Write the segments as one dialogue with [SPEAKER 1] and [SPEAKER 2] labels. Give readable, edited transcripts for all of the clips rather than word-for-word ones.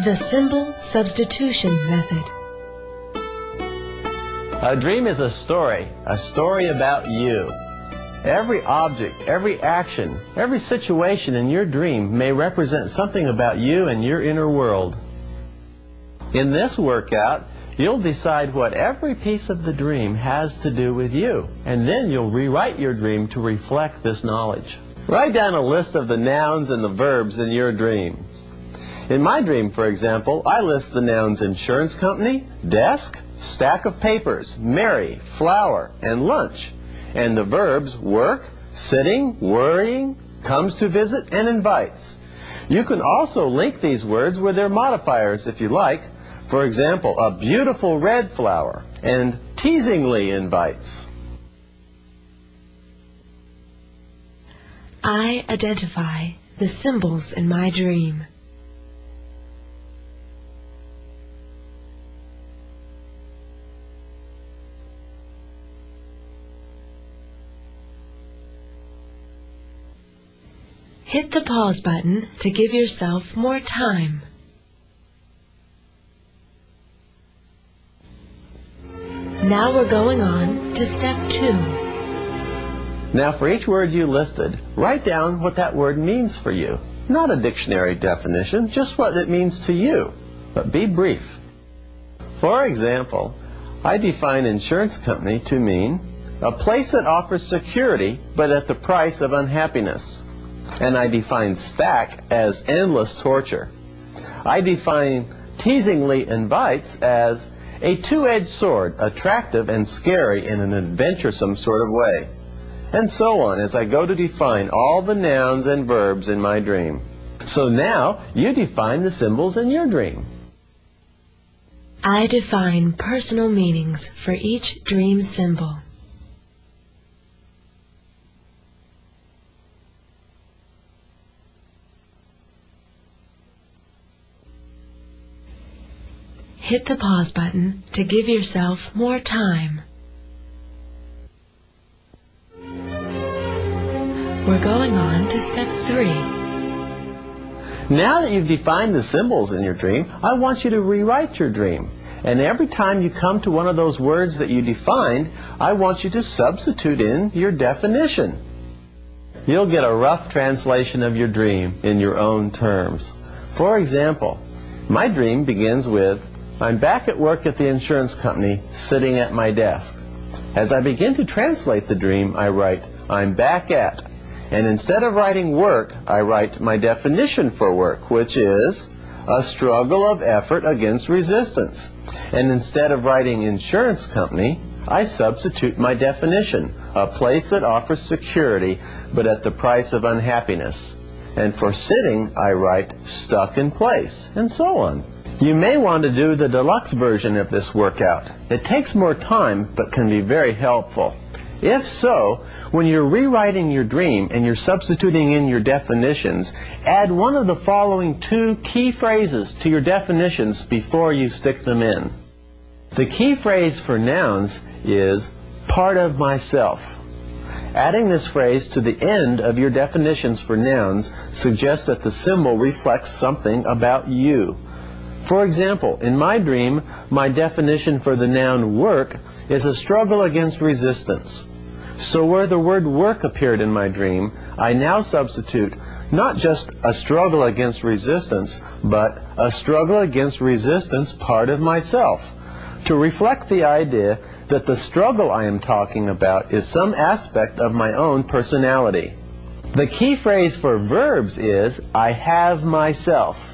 [SPEAKER 1] The symbol substitution method.
[SPEAKER 2] A dream is a story about you. Every object, every action, every situation in your dream may represent something about you and your inner world. In this workout, you'll decide what every piece of the dream has to do with you, and then you'll rewrite your dream to reflect this knowledge. Write down a list of the nouns and the verbs in your dream. In my dream, for example, I list the nouns insurance company, desk, stack of papers, Mary, flower, and lunch, and the verbs work, sitting, worrying, comes to visit, and invites. You can also link these words with their modifiers if you like. For example, a beautiful red flower and teasingly invites.
[SPEAKER 1] I identify the symbols in my dream. Hit the pause button to give yourself more time. Now we're going on to step 2.
[SPEAKER 2] Now for each word you listed, write down what that word means for you. Not a dictionary definition, just what it means to you. But be brief. For example, I define insurance company to mean a place that offers security but at the price of unhappiness. And I define stack as endless torture. I define teasingly invites as a two-edged sword, attractive and scary in an adventuresome sort of way. And so on as I go to define all the nouns and verbs in my dream. So now you define the symbols in your dream.
[SPEAKER 1] I define personal meanings for each dream symbol. Hit the pause button to give yourself more time. We're going on to step 3.
[SPEAKER 2] Now that you've defined the symbols in your dream, I want you to rewrite your dream. And every time you come to one of those words that you defined, I want you to substitute in your definition. You'll get a rough translation of your dream in your own terms. For example, my dream begins with, I'm back at work at the insurance company, sitting at my desk. As I begin to translate the dream, I write, I'm back at. And instead of writing work, I write my definition for work, which is a struggle of effort against resistance. And instead of writing insurance company, I substitute my definition, a place that offers security, but at the price of unhappiness. And for sitting, I write stuck in place, and so on. You may want to do the deluxe version of this workout. It takes more time, but can be very helpful. If so, when you're rewriting your dream and you're substituting in your definitions, add one of the following 2 key phrases to your definitions before you stick them in. The key phrase for nouns is part of myself. Adding this phrase to the end of your definitions for nouns suggests that the symbol reflects something about you. For example, in my dream, my definition for the noun work is a struggle against resistance. So where the word work appeared in my dream, I now substitute not just a struggle against resistance, but a struggle against resistance part of myself, to reflect the idea that the struggle I am talking about is some aspect of my own personality. The key phrase for verbs is, I have myself.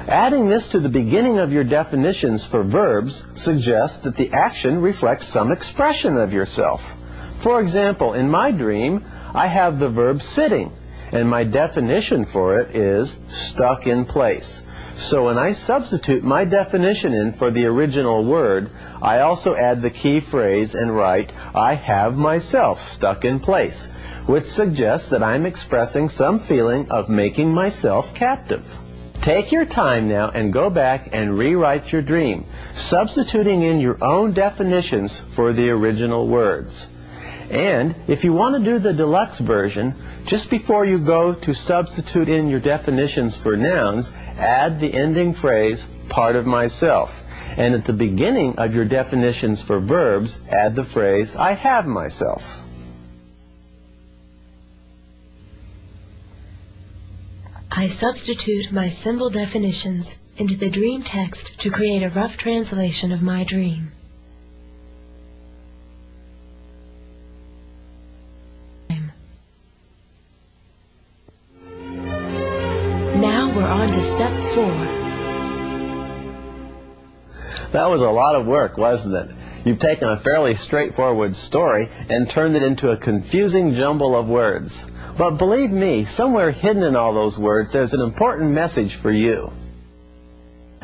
[SPEAKER 2] Adding this to the beginning of your definitions for verbs suggests that the action reflects some expression of yourself. For example, in my dream, I have the verb sitting, and my definition for it is stuck in place. So when I substitute my definition in for the original word, I also add the key phrase and write, I have myself stuck in place, which suggests that I'm expressing some feeling of making myself captive. Take your time now and go back and rewrite your dream, substituting in your own definitions for the original words. And if you want to do the deluxe version, just before you go to substitute in your definitions for nouns, add the ending phrase, part of myself. And at the beginning of your definitions for verbs, add the phrase, I have myself.
[SPEAKER 1] I substitute my symbol definitions into the dream text to create a rough translation of my dream. Now we're on to step 4.
[SPEAKER 2] That was a lot of work, wasn't it? You've taken a fairly straightforward story and turned it into a confusing jumble of words. But believe me, somewhere hidden in all those words, there's an important message for you.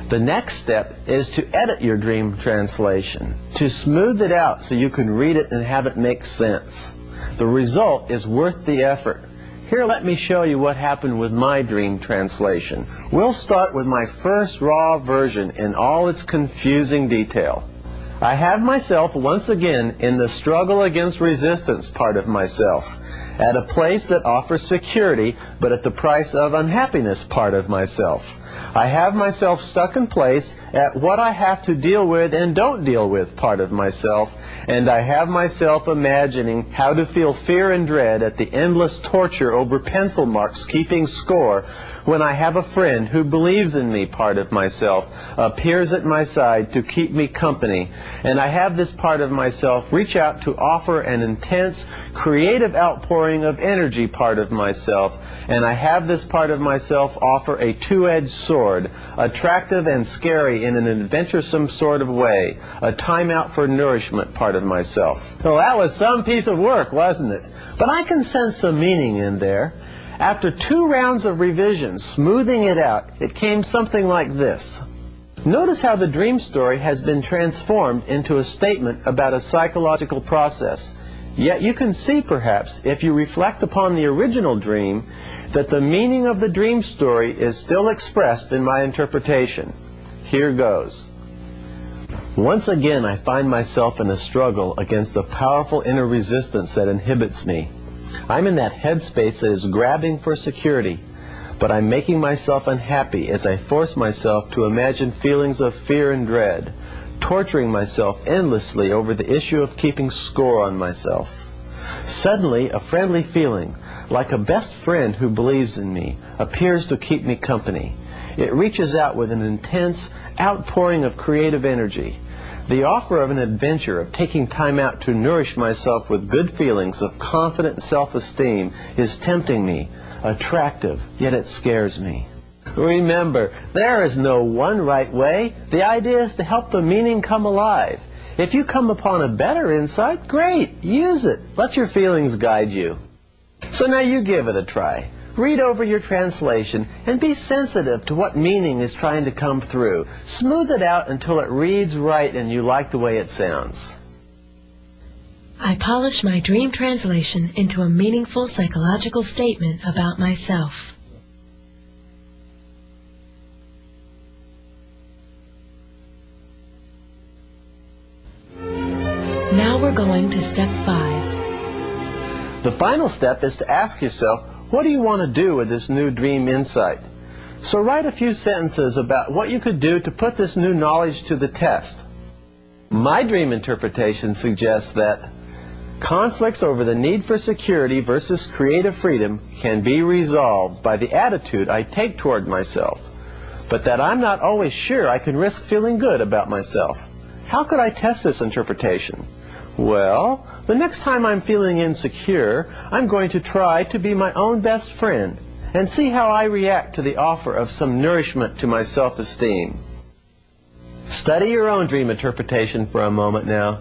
[SPEAKER 2] The next step is to edit your dream translation, to smooth it out so you can read it and have it make sense. The result is worth the effort. Here, let me show you what happened with my dream translation. We'll start with my first raw version in all its confusing detail. I have myself once again in the struggle against resistance part of myself, at a place that offers security, but at the price of unhappiness part of myself. I have myself stuck in place at what I have to deal with and don't deal with part of myself, and I have myself imagining how to feel fear and dread at the endless torture over pencil marks keeping score when I have a friend who believes in me part of myself appears at my side to keep me company, and I have this part of myself reach out to offer an intense, creative outpouring of energy part of myself, and I have this part of myself offer a two-edged sword, attractive and scary in an adventuresome sort of way, a time out for nourishment part of myself. Well, that was some piece of work, wasn't it? But I can sense some meaning in there. After 2 rounds of revision, smoothing it out, it came something like this. Notice how the dream story has been transformed into a statement about a psychological process. Yet you can see, perhaps, if you reflect upon the original dream, that the meaning of the dream story is still expressed in my interpretation. Here goes. Once again, I find myself in a struggle against the powerful inner resistance that inhibits me. I'm in that headspace that is grabbing for security, but I'm making myself unhappy as I force myself to imagine feelings of fear and dread, torturing myself endlessly over the issue of keeping score on myself. Suddenly, a friendly feeling, like a best friend who believes in me, appears to keep me company. It reaches out with an intense outpouring of creative energy. The offer of an adventure, of taking time out to nourish myself with good feelings of confident self-esteem, is tempting me, attractive, yet it scares me. Remember, there is no one right way. The idea is to help the meaning come alive. If you come upon a better insight, great, use it. Let your feelings guide you. So now you give it a try. Read over your translation and be sensitive to what meaning is trying to come through. Smooth it out until it reads right and you like the way it sounds.
[SPEAKER 1] I polish my dream translation into a meaningful psychological statement about myself. Now we're going to step 5.
[SPEAKER 2] The final step is to ask yourself, what do you want to do with this new dream insight? So write a few sentences about what you could do to put this new knowledge to the test. My dream interpretation suggests that conflicts over the need for security versus creative freedom can be resolved by the attitude I take toward myself, but that I'm not always sure I can risk feeling good about myself. How could I test this interpretation? Well, the next time I'm feeling insecure, I'm going to try to be my own best friend and see how I react to the offer of some nourishment to my self-esteem. Study your own dream interpretation for a moment now.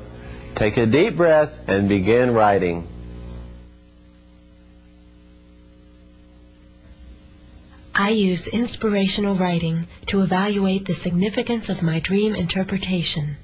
[SPEAKER 2] Take a deep breath and begin writing.
[SPEAKER 1] I use inspirational writing to evaluate the significance of my dream interpretation.